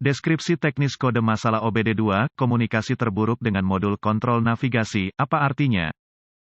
Deskripsi teknis kode masalah OBD2, komunikasi terburuk dengan modul kontrol navigasi, apa artinya?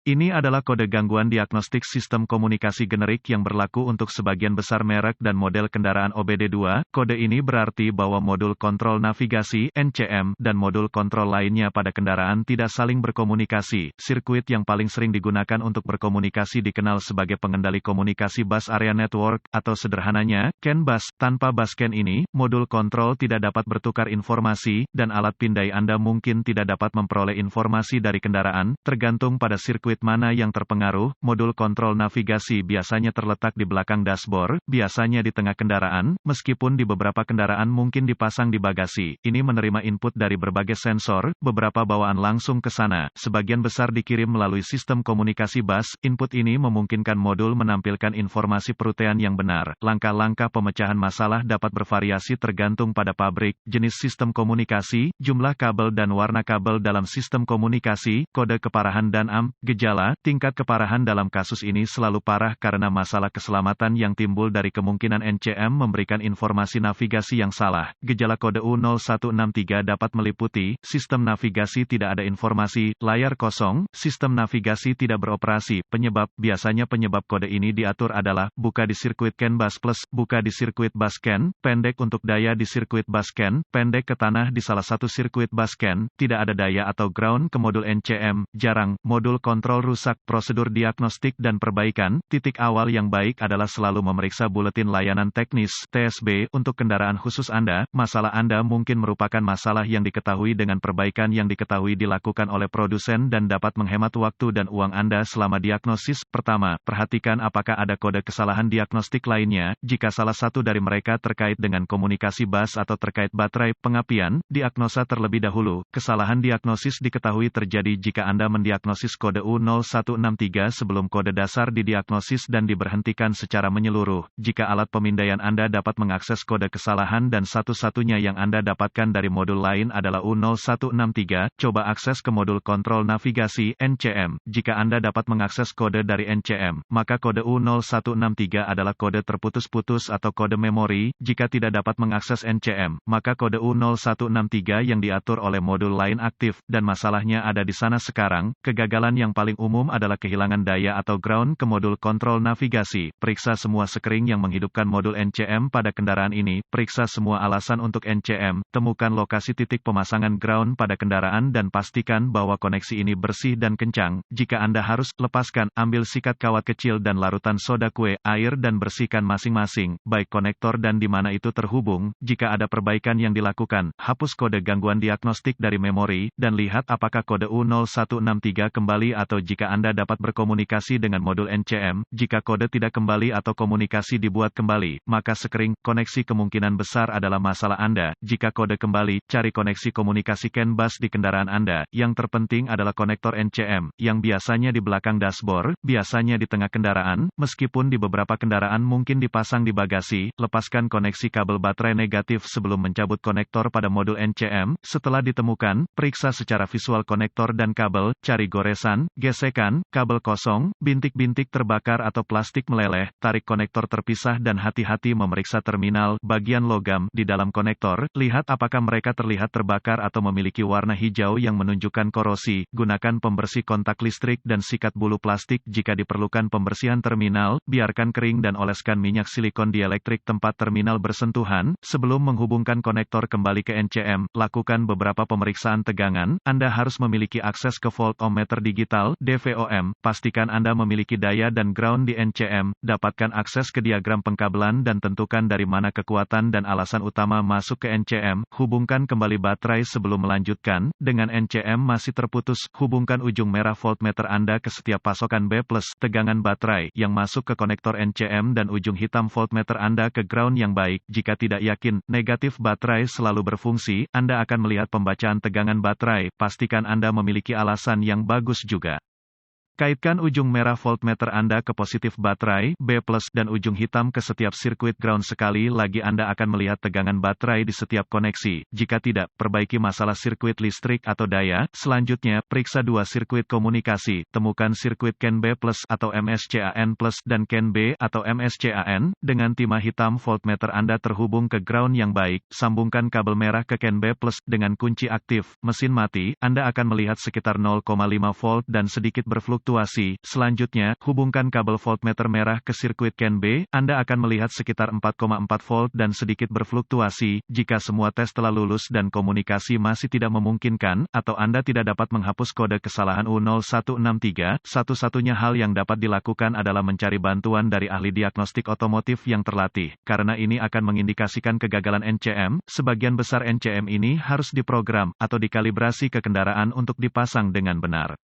Ini adalah kode gangguan diagnostik sistem komunikasi generik yang berlaku untuk sebagian besar merek dan model kendaraan OBD2. Kode ini berarti bahwa modul kontrol navigasi (NCM) dan modul kontrol lainnya pada kendaraan tidak saling berkomunikasi. Sirkuit yang paling sering digunakan untuk berkomunikasi dikenal sebagai pengendali komunikasi bus area network, atau sederhananya, CAN bus. Tanpa bus CAN ini, modul kontrol tidak dapat bertukar informasi, dan alat pindai Anda mungkin tidak dapat memperoleh informasi dari kendaraan, tergantung pada sirkuit mana yang terpengaruh. Modul kontrol navigasi biasanya terletak di belakang dashboard, biasanya di tengah kendaraan, meskipun di beberapa kendaraan mungkin dipasang di bagasi. Ini menerima input dari berbagai sensor, beberapa bawaan langsung ke sana, sebagian besar dikirim melalui sistem komunikasi bus. Input ini memungkinkan modul menampilkan informasi perutean yang benar. Langkah-langkah pemecahan masalah dapat bervariasi tergantung pada pabrik, jenis sistem komunikasi, jumlah kabel dan warna kabel dalam sistem komunikasi, kode keparahan dan gejala. Tingkat keparahan dalam kasus ini selalu parah karena masalah keselamatan yang timbul dari kemungkinan NCM memberikan informasi navigasi yang salah. Gejala kode U0163 dapat meliputi, sistem navigasi tidak ada informasi, layar kosong, sistem navigasi tidak beroperasi. Penyebab, biasanya penyebab kode ini diatur adalah, buka di sirkuit CAN bus plus, buka di sirkuit bus CAN, pendek untuk daya di sirkuit bus CAN, pendek ke tanah di salah satu sirkuit bus CAN, tidak ada daya atau ground ke modul NCM, jarang, modul kontrol rusak. Prosedur diagnostik dan perbaikan. Titik awal yang baik adalah selalu memeriksa buletin layanan teknis (TSB) untuk kendaraan khusus Anda. Masalah Anda mungkin merupakan masalah yang diketahui dengan perbaikan yang diketahui dilakukan oleh produsen dan dapat menghemat waktu dan uang Anda selama diagnosis. Pertama, perhatikan apakah ada kode kesalahan diagnostik lainnya. Jika salah satu dari mereka terkait dengan komunikasi bus atau terkait baterai pengapian, diagnosa terlebih dahulu. Kesalahan diagnosis diketahui terjadi jika Anda mendiagnosis kode U0163 sebelum kode dasar didiagnosis dan diberhentikan secara menyeluruh. Jika alat pemindaian Anda dapat mengakses kode kesalahan dan satu-satunya yang Anda dapatkan dari modul lain adalah U0163, coba akses ke modul kontrol navigasi (NCM). Jika Anda dapat mengakses kode dari NCM, maka kode U0163 adalah kode terputus-putus atau kode memori. Jika tidak dapat mengakses NCM, maka kode U0163 yang diatur oleh modul lain aktif, dan masalahnya ada di sana sekarang. Kegagalan yang paling umum adalah kehilangan daya atau ground ke modul kontrol navigasi. Periksa semua sekring yang menghidupkan modul NCM pada kendaraan ini. Periksa semua alasan untuk NCM. Temukan lokasi titik pemasangan ground pada kendaraan dan pastikan bahwa koneksi ini bersih dan kencang. Jika Anda harus, lepaskan, ambil sikat kawat kecil dan larutan soda kue, air dan bersihkan masing-masing, baik konektor dan di mana itu terhubung. Jika ada perbaikan yang dilakukan, hapus kode gangguan diagnostik dari memori, dan lihat apakah kode U0163 kembali atau jika Anda dapat berkomunikasi dengan modul NCM. Jika kode tidak kembali atau komunikasi dibuat kembali, maka sekring koneksi kemungkinan besar adalah masalah Anda. Jika kode kembali, cari koneksi komunikasi CAN bus di kendaraan Anda. Yang terpenting adalah konektor NCM, yang biasanya di belakang dashboard, biasanya di tengah kendaraan, meskipun di beberapa kendaraan mungkin dipasang di bagasi. Lepaskan koneksi kabel baterai negatif sebelum mencabut konektor pada modul NCM. Setelah ditemukan, periksa secara visual konektor dan kabel, cari goresan, gesekan, kabel kosong, bintik-bintik terbakar atau plastik meleleh, tarik konektor terpisah dan hati-hati memeriksa terminal, bagian logam, di dalam konektor, lihat apakah mereka terlihat terbakar atau memiliki warna hijau yang menunjukkan korosi. Gunakan pembersih kontak listrik dan sikat bulu plastik jika diperlukan pembersihan terminal, biarkan kering dan oleskan minyak silikon dielektrik tempat terminal bersentuhan. Sebelum menghubungkan konektor kembali ke NCM, lakukan beberapa pemeriksaan tegangan. Anda harus memiliki akses ke voltmeter digital, DVOM, pastikan Anda memiliki daya dan ground di NCM, dapatkan akses ke diagram pengkabelan dan tentukan dari mana kekuatan dan alasan utama masuk ke NCM, hubungkan kembali baterai sebelum melanjutkan. Dengan NCM masih terputus, hubungkan ujung merah voltmeter Anda ke setiap pasokan B+, tegangan baterai, yang masuk ke konektor NCM dan ujung hitam voltmeter Anda ke ground yang baik. Jika tidak yakin, negatif baterai selalu berfungsi, Anda akan melihat pembacaan tegangan baterai, pastikan Anda memiliki alasan yang bagus juga. Kaitkan ujung merah voltmeter Anda ke positif baterai, B+, dan ujung hitam ke setiap sirkuit ground. Sekali lagi Anda akan melihat tegangan baterai di setiap koneksi. Jika tidak, perbaiki masalah sirkuit listrik atau daya. Selanjutnya, periksa dua sirkuit komunikasi. Temukan sirkuit CAN B+ atau MSCAN+, dan CAN B atau MSCAN. Dengan timah hitam voltmeter Anda terhubung ke ground yang baik. Sambungkan kabel merah ke CAN B+ dengan kunci aktif. Mesin mati, Anda akan melihat sekitar 0,5 volt dan sedikit berfluktuasi. Selanjutnya, hubungkan kabel voltmeter merah ke sirkuit CAN B, Anda akan melihat sekitar 4,4 volt dan sedikit berfluktuasi. Jika semua tes telah lulus dan komunikasi masih tidak memungkinkan, atau Anda tidak dapat menghapus kode kesalahan U0163, satu-satunya hal yang dapat dilakukan adalah mencari bantuan dari ahli diagnostik otomotif yang terlatih. Karena ini akan mengindikasikan kegagalan NCM, sebagian besar NCM ini harus diprogram atau dikalibrasi ke kendaraan untuk dipasang dengan benar.